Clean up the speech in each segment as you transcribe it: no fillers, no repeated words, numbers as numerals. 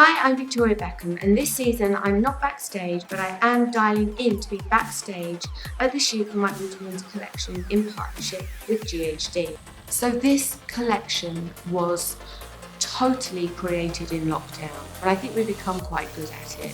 Hi, I'm Victoria Beckham, and this season I'm not backstage, but I am dialing in to be backstage at the shoot for my autumn collection in partnership with GHD. So this collection was totally created in lockdown, but I think we've become quite good at it.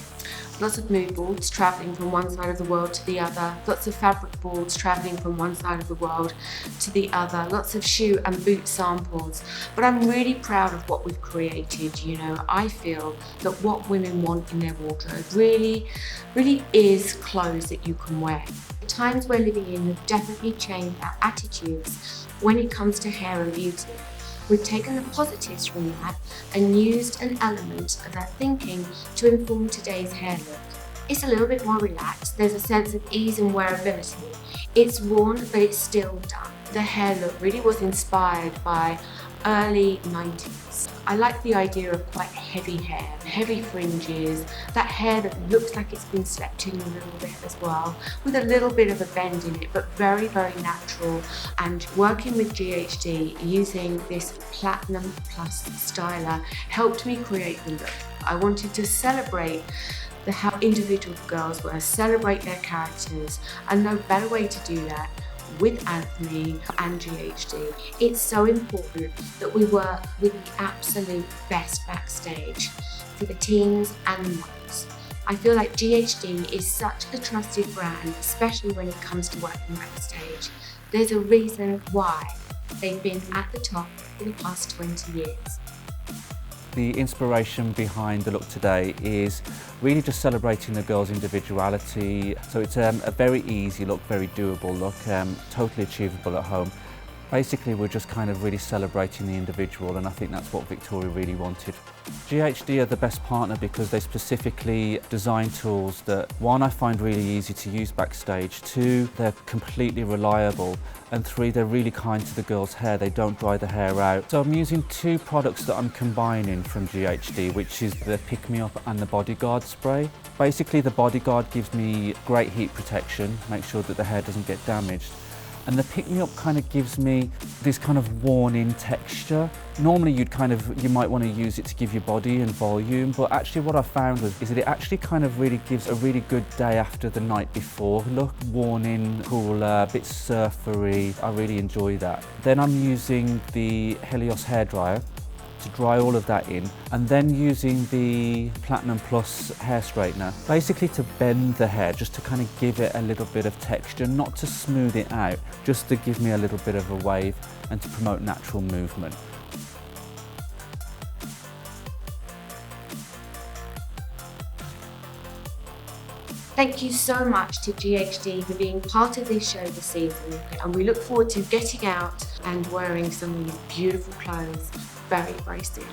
Lots of mood boards travelling from one side of the world to the other, lots of fabric boards travelling from one side of the world to the other, lots of shoe and boot samples. But I'm really proud of what we've created. You know, I feel that what women want in their wardrobe really is clothes that you can wear. The times we're living in have definitely changed our attitudes when it comes to hair and beauty. We've taken the positives from that and used an element of that thinking to inform today's hair look. It's a little bit more relaxed, there's a sense of ease and wearability. It's worn, but it's still done. The hair look really was inspired by early 90s. I like the idea of quite heavy hair, heavy fringes, that hair that looks like it's been slept in a little bit as well, with a little bit of a bend in it, but very, very natural. And working with GHD, using this Platinum Plus styler helped me create the look. I wanted to celebrate how individual girls were, celebrate their characters, and no better way to do that with Anthony and GHD. It's so important that we work with the absolute best backstage for the teens and the models. I feel like GHD is such a trusted brand, especially when it comes to working backstage. There's a reason why they've been at the top for the past 20 years. The inspiration behind the look today is really just celebrating the girl's individuality. So it's a very easy look, very doable look, totally achievable at home. Basically, we're just kind of really celebrating the individual, and I think that's what Victoria really wanted. GHD are the best partner because they specifically design tools that, one, I find really easy to use backstage, two, they're completely reliable, and three, they're really kind to the girl's hair. They don't dry the hair out. So I'm using two products that I'm combining from GHD, which is the Pick Me Up and the Bodyguard spray. Basically, the Bodyguard gives me great heat protection, make sure that the hair doesn't get damaged. And the Pick Me Up kind of gives me this kind of worn-in texture. Normally you might want to use it to give you body and volume, but actually what I found is that it actually kind of really gives a really good day after the night before look. Worn in, cooler, a bit surfery. I really enjoy that. Then I'm using the Helios hairdryer to dry all of that in, and then using the Platinum Plus hair straightener, basically to bend the hair, just to kind of give it a little bit of texture, not to smooth it out, just to give me a little bit of a wave and to promote natural movement. Thank you so much to GHD for being part of this show this season, and we look forward to getting out and wearing some of these beautiful clothes very, very soon.